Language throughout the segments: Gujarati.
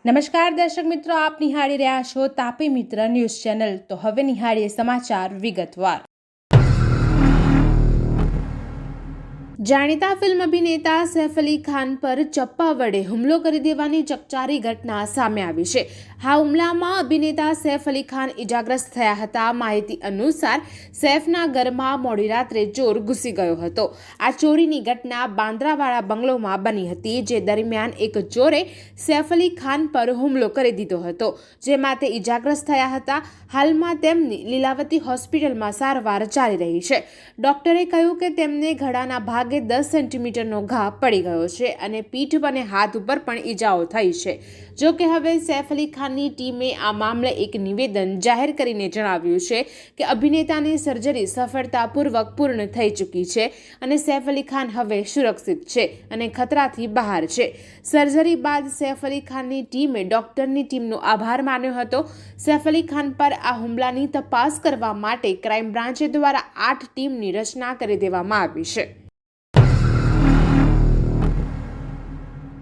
નમસ્કાર દર્શક મિત્રો, આપ નિહાળી રહ્યા છો તાપી મિત્ર ન્યૂઝ ચેનલ। તો હવે નિહાળીએ સમાચાર વિગતવાર। જાણીતા ફિલ્મ અભિનેતા સૈફ અલી ખાન પર ચપ્પા વડે હુમલો કરી દેવાની ચકચારી ઘટના સામે આવી છે। આ હુમલામાં અભિનેતા સૈફ અલી ખાન ઇજાગ્રસ્ત થયા હતા। માહિતી અનુસાર સૈફના ઘરમાં મોડી રાત્રે ચોર ઘૂસી ગયો હતો। આ ચોરીની ઘટના બાંદ્રાવાળા બંગલોમાં બની હતી, જે દરમિયાન એક ચોરે સૈફ અલી ખાન પર હુમલો કરી દીધો હતો, જેમાં તે ઇજાગ્રસ્ત થયા હતા। હાલમાં તેમની લીલાવતી હોસ્પિટલમાં સારવાર ચાલી રહી છે। ડોક્ટરે કહ્યું કે તેમને ગળાના ભાગે 10 સેન્ટીમીટરનો ઘા પડી ગયો છે અને પીઠ અને હાથ ઉપર પણ ઈજાઓ થઈ છે। જો કે હવે સૈફ અલી ખાનની ટીમે આ મામલે એક નિવેદન જાહેર કરીને જણાવ્યું છે કે અભિનેતાની સર્જરી સફળતાપૂર્વક પૂર્ણ થઈ ચૂકી છે અને સૈફ અલી ખાન હવે સુરક્ષિત છે અને ખતરાથી બહાર છે। સર્જરી બાદ સૈફ અલી ખાનની ટીમે ડોક્ટરની ટીમનો આભાર માન્યો હતો। સૈફ અલી ખાન પર આ હુમલાની તપાસ કરવા માટે ક્રાઇમ બ્રાન્ચ દ્વારા 8 ટીમની રચના કરી દેવામાં આવી છે।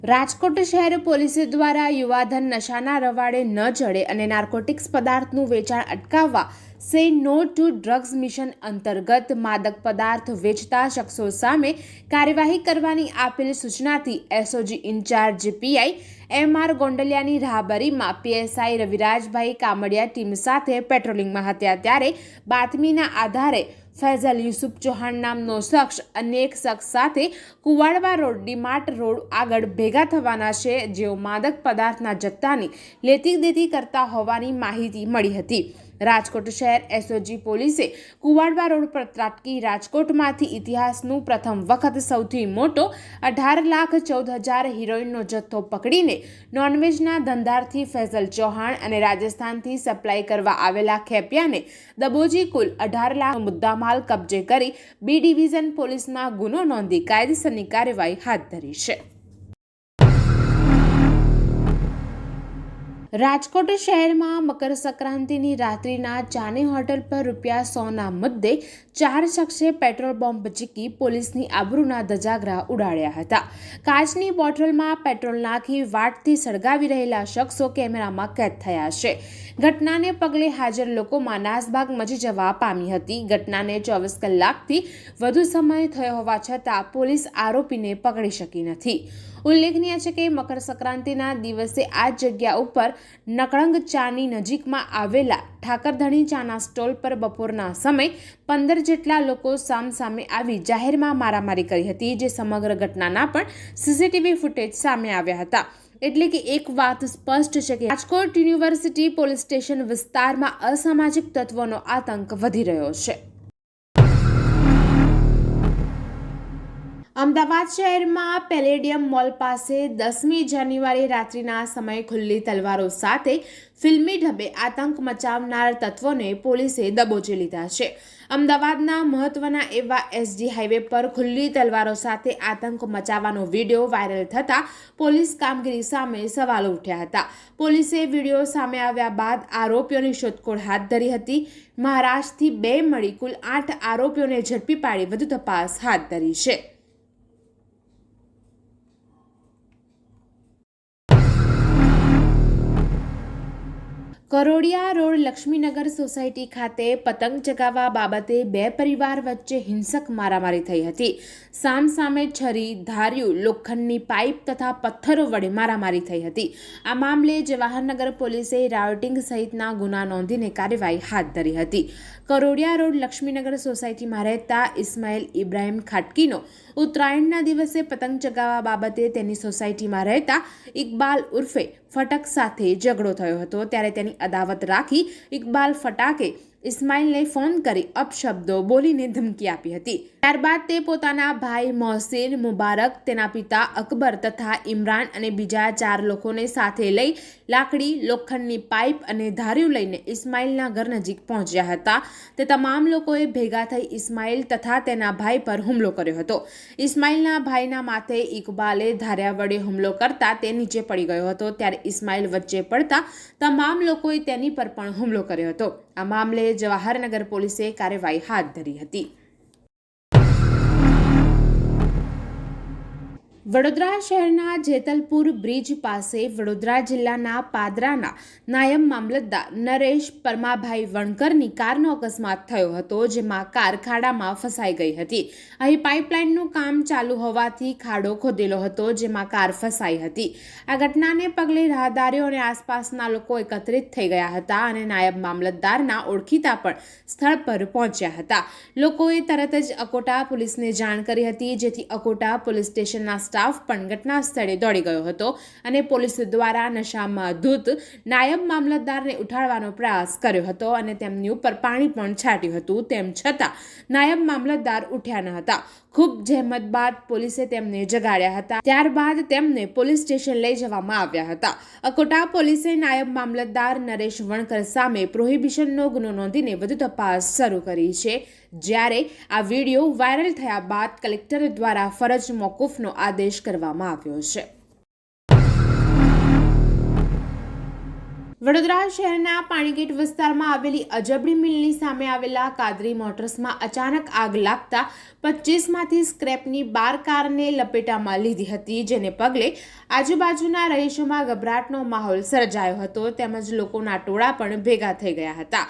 રાજકોટ શહેર પોલીસ દ્વારા યુવાધન નશાના રવાડે ન ચડે અને નાર્કોટિક્સ પદાર્થનું વેચાણ અટકાવવા સે નો ટુ ડ્રગ્સ મિશન અંતર્ગત માદક પદાર્થ વેચતા શખ્સો સામે કાર્યવાહી કરવાની આપેલ સૂચનાથી એસઓજી ઇન્ચાર્જ પીઆઈ એમ.આર. ગોંડલિયાની રાહબરીમાં પીએસઆઈ રવિરાજભાઈ કામડિયા ટીમ સાથે પેટ્રોલિંગમાં હતા, ત્યારે બાતમીના આધારે ફૈઝલ યુસુફ ચૌહાણ નામનો શખ્સ અન્ય એક શખ્સ સાથે કુવાડવા રોડ ડીમાર્ટ રોડ આગળ ભેગા થવાના છે, જેઓ માદક પદાર્થના જથ્થાની લેતી દેતી કરતા હોવાની માહિતી મળી હતી। રાજકોટ શહેર એસઓજી પોલીસે કુવાડવા રોડ પર ત્રાટકી રાજકોટમાંથી ઇતિહાસનું પ્રથમ વખત સૌથી મોટો 18,14,000 હિરોઈનનો જથ્થો પકડીને નોનવેજના ધંધાર્થી ફૈઝલ ચૌહાણ અને રાજસ્થાનથી સપ્લાય કરવા આવેલા ખેપિયાને દબોજી કુલ 18 લાખ મુદ્દામાલ કબજે કરી બી ડિવિઝન પોલીસમાં ગુનો નોંધી કાયદેસરની કાર્યવાહી હાથ ધરી છે। રાજકોટ શહેરમાં મકર સંક્રાંતિની રાત્રિના ચાની હોટલ પર ₹100ના મુદ્દે 4 શખ્સે પેટ્રોલ બોમ્બ ઝીકી પોલીસની આબરૂના ધજાગરા ઉડાડ્યા હતા। કાચની બોટલમાં પેટ્રોલ નાખી વાટથી સળગાવી રહેલા શખ્સો કેમેરામાં કેદ થયા છે। ઘટનાને પગલે હાજર લોકોમાં નાસભાગ મચી જવા પામી હતી। ઘટનાને 24 કલાકથી વધુ સમય થયો હોવા છતાં પોલીસ આરોપીને પકડી શકી નથી। ઉલ્લેખનીય છે કે મકર સંક્રાંતિના દિવસે આ જગ્યા ઉપર નકળંગ ચાની નજીકમાં આવેલા ઠાકરધણી ચાના સ્ટોલ પર બપોરના સમય 15 જેટલા લોકો સામસામે આવી જાહેરમાં મારામારી કરી હતી, જે સમગ્ર ઘટનાના પણ સીસીટીવી ફૂટેજ સામે આવ્યા હતા। એટલે કે એક વાત સ્પષ્ટ છે કે રાજકોટ યુનિવર્સિટી પોલીસ સ્ટેશન વિસ્તારમાં અસામાજિક તત્વોનો આતંક વધી રહ્યો છે। અમદાવાદ શહેરમાં પેલેડિયમ મોલ પાસે 10મી જાન્યુઆરી રાત્રિના સમયે ખુલ્લી તલવારો સાથે ફિલ્મી ઢબે આતંક મચાવનાર તત્વોને પોલીસે દબોચી લીધા છે। અમદાવાદના મહત્વના એવા એસજી હાઈવે પર ખુલ્લી તલવારો સાથે આતંક મચાવવાનો વિડીયો વાયરલ થતાં પોલીસ કામગીરી સામે સવાલો ઉઠ્યા હતા। પોલીસે વિડીયો સામે આવ્યા બાદ આરોપીઓની શોધખોળ હાથ ધરી હતી। મહારાષ્ટ્રથી 2 મળી કુલ 8 આરોપીઓને ઝડપી પાડી વધુ તપાસ હાથ ધરી છે। કરોડિયા રોડ લક્ષ્મીનગર સોસાયટી ખાતે પતંગ ચગાવવા બાબતે 2 પરિવાર વચ્ચે હિંસક મારામારી થઈ હતી। સામસામે છરી, ધાર્યું, લોખંડની પાઇપ તથા પથ્થરો વડે મારામારી થઈ હતી। આ મામલે જવાહરનગર પોલીસે રાયોટિંગ સહિતના ગુના નોંધીને કાર્યવાહી હાથ ધરી હતી। કરોડિયા રોડ લક્ષ્મીનગર સોસાયટીમાં રહેતા ઇસ્માઇલ ઇબ્રાહિમ ખાટકીનો ઉત્તરાયણના દિવસે પતંગ ચગાવવા બાબતે તેની સોસાયટીમાં રહેતા ઇકબાલ ઉર્ફે ફટક સાથે ઝઘડો થયો હતો, ત્યારે તેની અદાવત રાખી ઇકબાલ ફટાકે ઇસ્માઇલને ફોન કરી અપશબ્દો બોલીને ધમકી આપી હતી। ત્યારબાદ તે પોતાના ભાઈ મોહસિન, મુબારક, તેના પિતા અકબર તથા ઇમરાન અને બીજા 4 લોકોને સાથે લઈ લાકડી, લોખંડની પાઇપ અને ધાર્યું લઈને ઇસ્માઇલના ઘર નજીક પહોંચ્યા હતા। તે તમામ લોકોએ ભેગા થઈ ઇસ્માઇલ તથા તેના ભાઈ પર હુમલો કર્યો હતો। ઇસ્માઇલના ભાઈના માથે ઇકબાલે ધાર્યા વડે હુમલો કરતા તે નીચે પડી ગયો હતો, ત્યારે ઇસ્માઇલ વચ્ચે પડતા તમામ લોકોએ તેની પર પણ હુમલો કર્યો હતો। આ મામલે જવાહરનગર પોલીસે કાર્યવાહી હાથ ધરી હતી। વડોદરા શહેરના જેતલપુર બ્રિજ પાસે વડોદરા જિલ્લાના પાદરાના નાયબ મામલતદાર નરેશ પરમાભાઈ વણકરની કારનો અકસ્માત થયો હતો, જેમાં કાર ખાડામાં ફસાઈ ગઈ હતી. અહીં પાઇપલાઇનનું કામ ચાલુ હોવાથી ખાડો ખોદેલો હતો, જેમાં કાર ફસાઈ હતી. આ ઘટનાને પગલે રાહદારીઓ અને આસપાસના લોકો એકત્રિત થઈ ગયા હતા અને નાયબ મામલતદારના ઓળખીતા પણ સ્થળ પર પહોંચ્યા હતા. લોકોએ તરત જ અકોટા પોલીસને જાણ કરી હતી, જેથી અકોટા પોલીસ સ્ટેશનના સ્ટાફ પણ ઘટના સ્થળે દોડી ગયો હતો અને પોલીસ દ્વારા નશામાં ધૂત નાયબ મામલતદારને ઉઠાડવાનો પ્રયાસ કર્યો હતો અને તેમની ઉપર પાણી પણ છાંટ્યું હતું. તેમ છતાં નાયબ મામલતદાર ઉઠ્યા ન હતા. ખૂબ જહેમત બાદ પોલીસે તેમને જગાડ્યા હતા. ત્યારબાદ તેમને પોલીસ સ્ટેશન લઈ જવામાં આવ્યા હતા. અકોટા પોલીસે નાયબ મામલતદાર નરેશ વણકર સામે પ્રોહિબિશનનો ગુનો નોંધીને વધુ તપાસ શરૂ કરી છે. જ્યારે આ વિડીયો વાયરલ થયા બાદ કલેક્ટર દ્વારા ફરજ મોકૂફનો આદેશ કરવામાં આવ્યો છે. વડોદરા શહેરના પાણીગેટ વિસ્તારમાં આવેલી અજબડી મિલની સામે આવેલા કાદરી મોટર્સમાં અચાનક આગ લાગતા 25માંથી સ્ક્રેપની 12 કારને લપેટામાં લીધી હતી, જેને પગલે આજુબાજુના રહીશોમાં ગભરાટનો માહોલ સર્જાયો હતો, તેમજ લોકોના ટોળા પણ ભેગા થઈ ગયા હતા.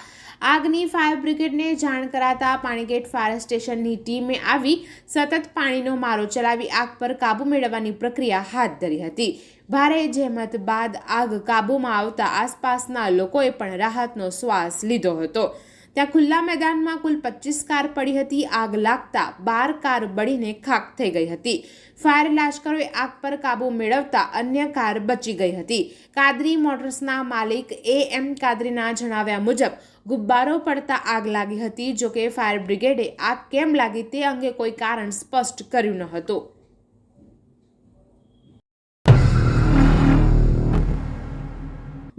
આગની ફાયર બ્રિગેડને જાણ કરાતા પાણીગેટ ફાયર સ્ટેશનની ટીમે આવી સતત પાણીનો મારો ચલાવી આગ પર કાબૂ મેળવવાની પ્રક્રિયા હાથ ધરી હતી. ભારે જહેમત બાદ આગ કાબૂમાં આવતા આસપાસના લોકોએ પણ રાહતનો શ્વાસ લીધો હતો. ત્યાં ખુલ્લા મેદાનમાં કુલ 25 કાર પડી હતી. આગ લાગતા 12 કાર બળીને ખાખ થઈ ગઈ હતી. ફાયર લાશ્કરોએ આગ પર કાબૂ મેળવતા અન્ય કાર બચી ગઈ હતી. કાદરી મોટર્સના માલિક AM કાદરીના જણાવ્યા મુજબ ગુબ્બારો પડતા આગ લાગી હતી. જોકે ફાયર બ્રિગેડે આગ કેમ લાગી તે અંગે કોઈ કારણ સ્પષ્ટ કર્યું ન હતું.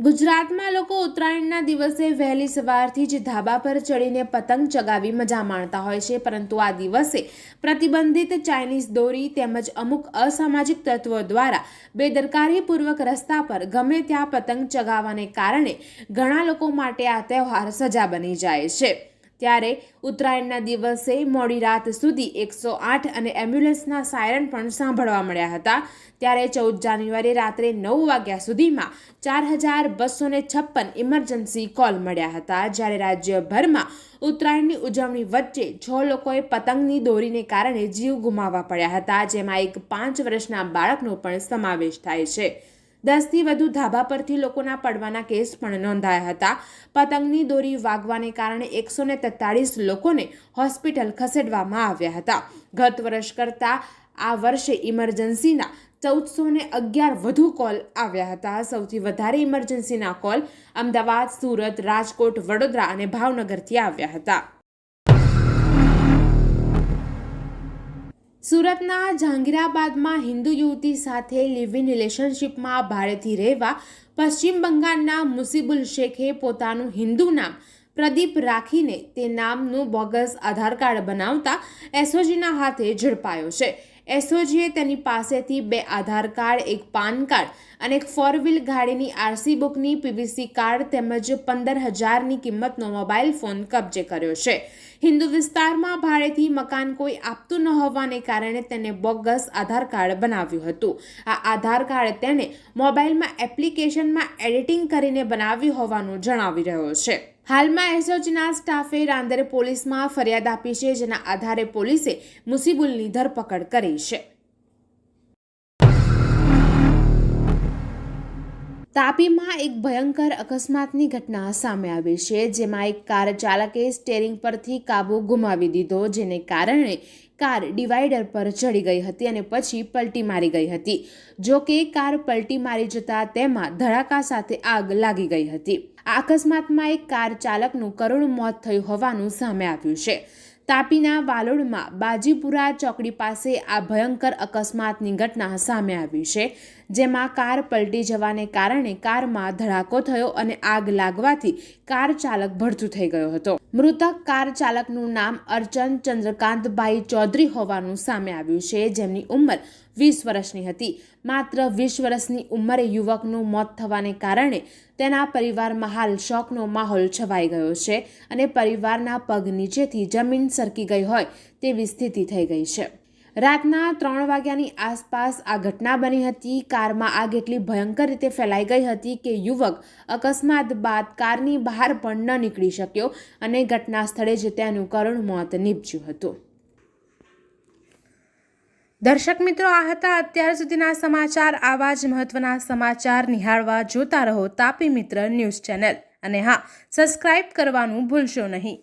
ગુજરાતમાં લોકો ઉત્તરાયણના દિવસે વહેલી સવારથી જ ધાબા પર ચડીને પતંગ ચગાવી મજા માણતા હોય છે, પરંતુ આ દિવસે પ્રતિબંધિત ચાઇનીઝ દોરી તેમજ અમુક અસામાજિક તત્વો દ્વારા બેદરકારીપૂર્વક રસ્તા પર ગમે ત્યાં પતંગ ચગાવવાને કારણે ઘણા લોકો માટે આ તહેવાર સજા બની જાય છે. ત્યારે ઉત્તરાયણના દિવસે મોડી રાત સુધી 108 અને એમ્બ્યુલન્સના સાયરન પણ સાંભળવા મળ્યા હતા. ત્યારે 14 જાન્યુઆરી રાત્રે 9 વાગ્યા સુધીમાં 4256 ઇમરજન્સી કોલ મળ્યા હતા. જ્યારે રાજ્યભરમાં ઉત્તરાયણની ઉજવણી વચ્ચે 6 લોકોએ પતંગની દોરીને કારણે જીવ ગુમાવવા પડ્યા હતા, જેમાં એક 5 વર્ષના બાળકનો પણ સમાવેશ થાય છે. 10થી વધુ ધાબા પરથી લોકોના પડવાના કેસ પણ નોંધાયા હતા. પતંગની દોરી વાગવાને કારણે 143 લોકોને હોસ્પિટલ ખસેડવામાં આવ્યા હતા. ગત વર્ષ કરતાં આ વર્ષે ઇમરજન્સીના 1411 વધુ કોલ આવ્યા હતા. સૌથી વધારે ઇમરજન્સીના કોલ અમદાવાદ, સુરત, રાજકોટ, વડોદરા અને ભાવનગરથી આવ્યા હતા. સુરતના જહાંગીરાબાદમાં હિન્દુ યુવતી સાથે લિવ ઇન રિલેશનશિપમાં ભાડેથી રહેવા પશ્ચિમ બંગાળના મુસીબુલ શેખે પોતાનું હિન્દુ નામ પ્રદીપ રાખીને તે નામનું બોગસ આધાર કાર્ડ બનાવતા એસઓજીના હાથે ઝડપાયો છે. એસઓજીએ તેની પાસેથી 2 આધાર કાર્ડ, એક પાન કાર્ડ અને એક 4 વ્હીલ ગાડીની આરસી બુકની પીવીસી કાર્ડ તેમજ 15,000ની કિંમતનો મોબાઈલ ફોન કબજે કર્યો છે. હિન્દુ વિસ્તારમાં ભાડેથી મકાન કોઈ આપતું ન હોવાને કારણે તેને બોગસ આધાર કાર્ડ બનાવ્યું હતું. આ આધાર કાર્ડ તેને મોબાઈલમાં એપ્લિકેશનમાં એડિટિંગ કરીને બનાવ્યું હોવાનું જણાવી રહ્યો છે. હાલમાં એસઓજીના સ્ટાફે રાંદેર પોલીસમાં ફરિયાદ આપી છે, જેના આધારે પોલીસે મુસીબુલની ધરપકડ કરી છે. તાપીમાં એક ભયંકર અકસ્માતની ઘટના સામે આવી છે, જેમાં એક કાર ચાલકે સ્ટીયરિંગ પરથી કાબુ ગુમાવી દીધો, જેને કારણે કાર ડિવાઈડર પર ચડી ગઈ હતી અને પછી પલટી મારી ગઈ હતી. જો કે કાર પલટી મારી જતા તેમાં ધડાકા સાથે આગ લાગી ગઈ હતી. આ અકસ્માતમાં એક કાર ચાલકનું કરુણ મોત થયું હોવાનું સામે આવ્યું છે. તાપીના વાલોડમાં બાજીપુરા ચોકડી પાસે આ ભયંકર અકસ્માતની ઘટના સામે આવી છે, જેમાં કાર પલટી જવાને કારણે કારમાં ધડાકો થયો અને આગ લાગવાથી કાર ચાલક ભડથું થઈ ગયો હતો. મૃતક કાર ચાલકનું નામ અર્ચન ચંદ્રકાંતભાઈ ચૌધરી હોવાનું સામે આવ્યું છે, જેમની ઉંમર 20 વર્ષની હતી. માત્ર 20 વર્ષની ઉંમરે યુવકનું મોત થવાને કારણે તેના પરિવારમાં હાલ શોકનો માહોલ છવાઈ ગયો છે અને પરિવારના પગ નીચેથી જમીન સરકી ગઈ હોય તેવી સ્થિતિ થઈ ગઈ છે. રાતના 3 વાગ્યાની આસપાસ આ ઘટના બની હતી। કારમાં આગ એટલી ભયંકર રીતે ફેલાઈ ગઈ હતી કે યુવક અકસ્માત બાદ કારની બહાર પણ ન નીકળી શક્યો અને ઘટના સ્થળે જ તેનું કરુણ મોત નીપજ્યું હતું। દર્શક મિત્રો, આ હતા અત્યાર સુધીના સમાચાર। આવા જ મહત્વના સમાચાર નિહાળવા જોતા રહો તાપી મિત્ર ન્યૂઝ ચેનલ, અને હા, સબસ્ક્રાઇબ કરવાનું ભૂલશો નહીં।